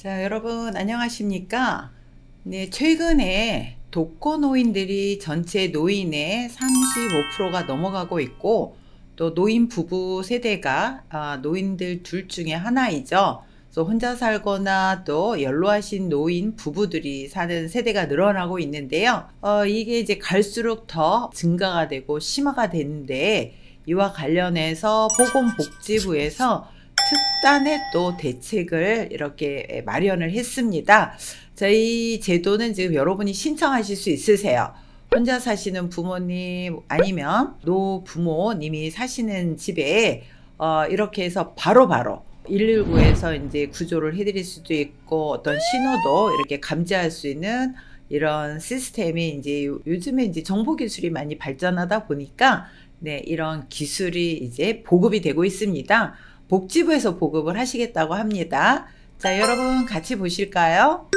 자, 여러분 안녕하십니까? 네, 최근에 독거노인들이 전체 노인의 35%가 넘어가고 있고, 또 노인 부부 세대가 노인들 둘 중에 하나이죠. 그래서 혼자 살거나 또 연로하신 노인 부부들이 사는 세대가 늘어나고 있는데요. 이게 이제 갈수록 더 증가가 되고 심화가 되는데, 이와 관련해서 보건복지부에서 특단의 또 대책을 이렇게 마련을 했습니다. 저희 제도는 지금 여러분이 신청하실 수 있으세요. 혼자 사시는 부모님 아니면 노부모님이 사시는 집에 이렇게 해서 바로바로 119에서 이제 구조를 해드릴 수도 있고, 어떤 신호도 이렇게 감지할 수 있는 이런 시스템이 이제 요즘에 이제 정보 기술이 많이 발전하다 보니까 네, 이런 기술이 이제 보급이 되고 있습니다. 복지부에서 보급을 하시겠다고 합니다. 자, 여러분 같이 보실까요?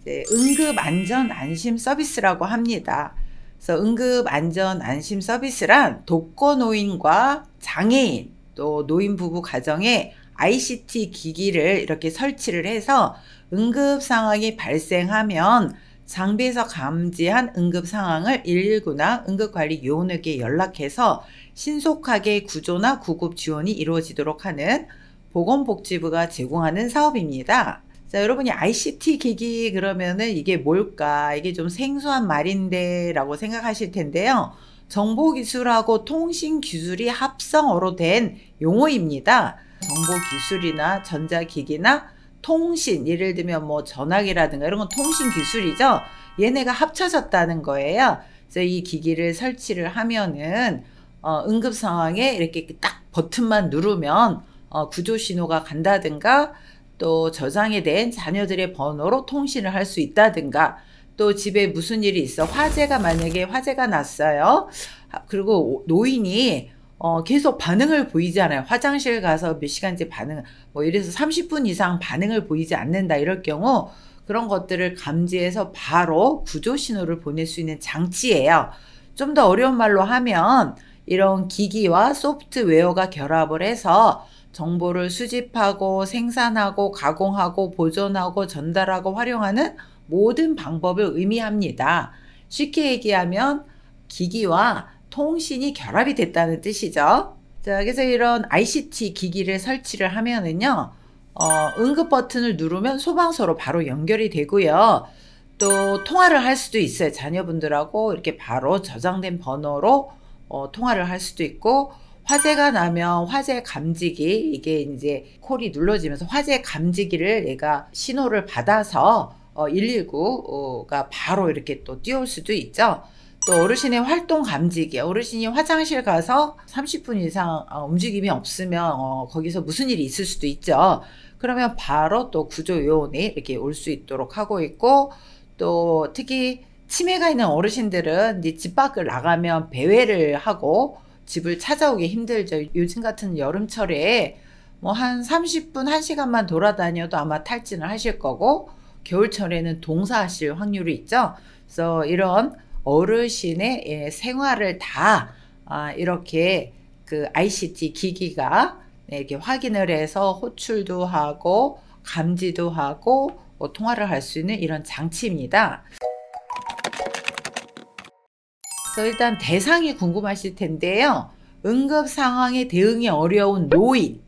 네, 응급안전안심 서비스라고 합니다. 그래서 응급안전안심 서비스란 독거노인과 장애인, 또 노인 부부 가정에 ICT 기기를 이렇게 설치를 해서 응급 상황이 발생하면 장비에서 감지한 응급 상황을 119나 응급관리 요원에게 연락해서 신속하게 구조나 구급 지원이 이루어지도록 하는 보건복지부가 제공하는 사업입니다. 자, 여러분이 ICT 기기 그러면은 이게 뭘까? 이게 좀 생소한 말인데 라고 생각하실 텐데요. 정보기술하고 통신기술이 합성어로 된 용어입니다. 정보기술이나 전자기기나 통신, 예를 들면 뭐 전화기라든가 이런 건 통신기술이죠. 얘네가 합쳐졌다는 거예요. 그래서 이 기기를 설치를 하면은 응급 상황에 이렇게 딱 버튼만 누르면 구조 신호가 간다든가, 또 저장이 된 자녀들의 번호로 통신을 할 수 있다든가, 또 집에 무슨 일이 있어, 만약에 화재가 났어요. 그리고 노인이 계속 반응을 보이잖아요. 화장실 가서 몇 시간째 뭐 이래서 30분 이상 반응을 보이지 않는다, 이럴 경우 그런 것들을 감지해서 바로 구조 신호를 보낼 수 있는 장치예요. 좀 더 어려운 말로 하면 이런 기기와 소프트웨어가 결합을 해서 정보를 수집하고 생산하고 가공하고 보존하고 전달하고 활용하는 모든 방법을 의미합니다. 쉽게 얘기하면 기기와 통신이 결합이 됐다는 뜻이죠. 자, 그래서 이런 ICT 기기를 설치를 하면은요, 응급 버튼을 누르면 소방서로 바로 연결이 되고요. 또 통화를 할 수도 있어요. 자녀분들하고 이렇게 바로 저장된 번호로 통화를 할 수도 있고, 화재가 나면 화재 감지기, 이게 이제 콜이 눌러지면서 화재 감지기를 얘가 신호를 받아서 119가 바로 이렇게 또 뛰어올 수도 있죠. 또 어르신의 활동 감지기, 어르신이 화장실 가서 30분 이상 움직임이 없으면 거기서 무슨 일이 있을 수도 있죠. 그러면 바로 또 구조 요원이 이렇게 올 수 있도록 하고 있고, 또 특히 치매가 있는 어르신들은 이제 집 밖을 나가면 배회를 하고 집을 찾아오기 힘들죠. 요즘 같은 여름철에 뭐 한 30분, 1시간만 돌아다녀도 아마 탈진을 하실 거고, 겨울철에는 동사하실 확률이 있죠. 그래서 이런 어르신의 생활을 다 이렇게 그 ICT 기기가 이렇게 확인을 해서 호출도 하고 감지도 하고 통화를 할 수 있는 이런 장치입니다. 그래서 일단 대상이 궁금하실 텐데요. 응급 상황에 대응이 어려운 노인,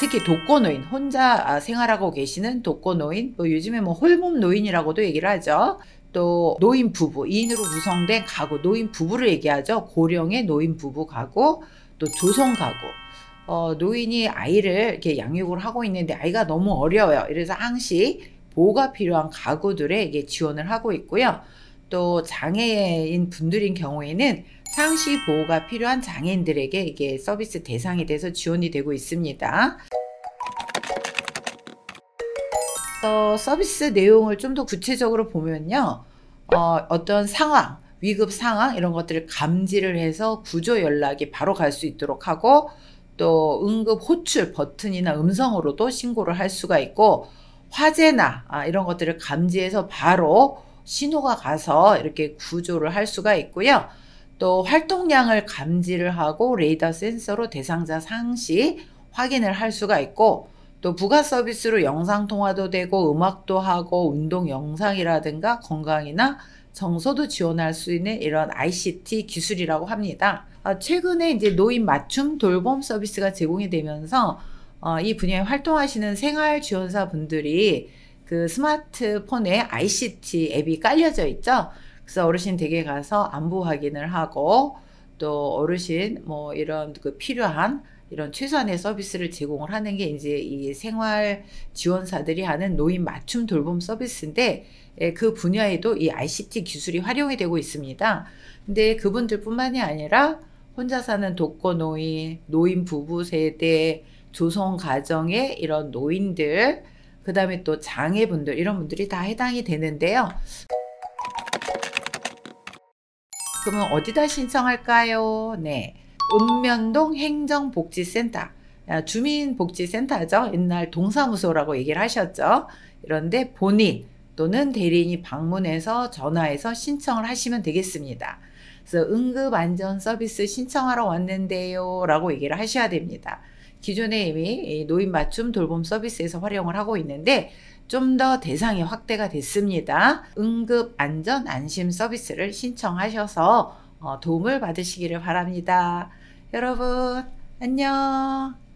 특히 독거노인, 혼자 생활하고 계시는 독거노인, 뭐 요즘에 뭐 홀몸 노인이라고도 얘기를 하죠. 또 노인 부부, 2인으로 구성된 가구, 노인 부부를 얘기하죠. 고령의 노인 부부 가구, 또 조성 가구. 노인이 아이를 이렇게 양육을 하고 있는데 아이가 너무 어려워요. 이래서 항시 보호가 필요한 가구들에 이게 지원을 하고 있고요. 또 장애인 분들인 경우에는 상시 보호가 필요한 장애인들에게 이게 서비스 대상이 돼서 지원이 되고 있습니다. 그래서 서비스 내용을 좀 더 구체적으로 보면요, 어떤 상황, 위급 상황 이런 것들을 감지를 해서 구조 연락이 바로 갈 수 있도록 하고, 또 응급 호출 버튼이나 음성으로도 신고를 할 수가 있고, 화재나 이런 것들을 감지해서 바로 신호가 가서 이렇게 구조를 할 수가 있고요. 또 활동량을 감지를 하고 레이더 센서로 대상자 상시 확인을 할 수가 있고, 또 부가 서비스로 영상 통화도 되고 음악도 하고 운동 영상이라든가 건강이나 정서도 지원할 수 있는 이런 ICT 기술이라고 합니다. 최근에 이제 노인 맞춤 돌봄 서비스가 제공이 되면서 이 분야에 활동하시는 생활 지원사 분들이 그 스마트폰에 ICT 앱이 깔려져 있죠. 그래서 어르신 댁에 가서 안부 확인을 하고 또 어르신 뭐 이런 그 필요한 이런 최소한의 서비스를 제공을 하는 게 이제 이 생활 지원사들이 하는 노인 맞춤 돌봄 서비스인데, 그 분야에도 이 ICT 기술이 활용이 되고 있습니다. 근데 그분들뿐만이 아니라 혼자 사는 독거노인, 노인 부부 세대, 조성 가정의 이런 노인들, 그 다음에 또 장애분들, 이런 분들이 다 해당이 되는데요. 그러면 어디다 신청할까요? 네. 읍면동 행정복지센터, 주민복지센터죠. 옛날 동사무소라고 얘기를 하셨죠. 이런데 본인 또는 대리인이 방문해서 전화해서 신청을 하시면 되겠습니다. 그래서 응급안전 서비스 신청하러 왔는데요 라고 얘기를 하셔야 됩니다. 기존에 이미 노인 맞춤 돌봄 서비스에서 활용을 하고 있는데 좀 더 대상이 확대가 됐습니다. 응급안전 안심 서비스를 신청하셔서 도움을 받으시기를 바랍니다. 여러분 안녕.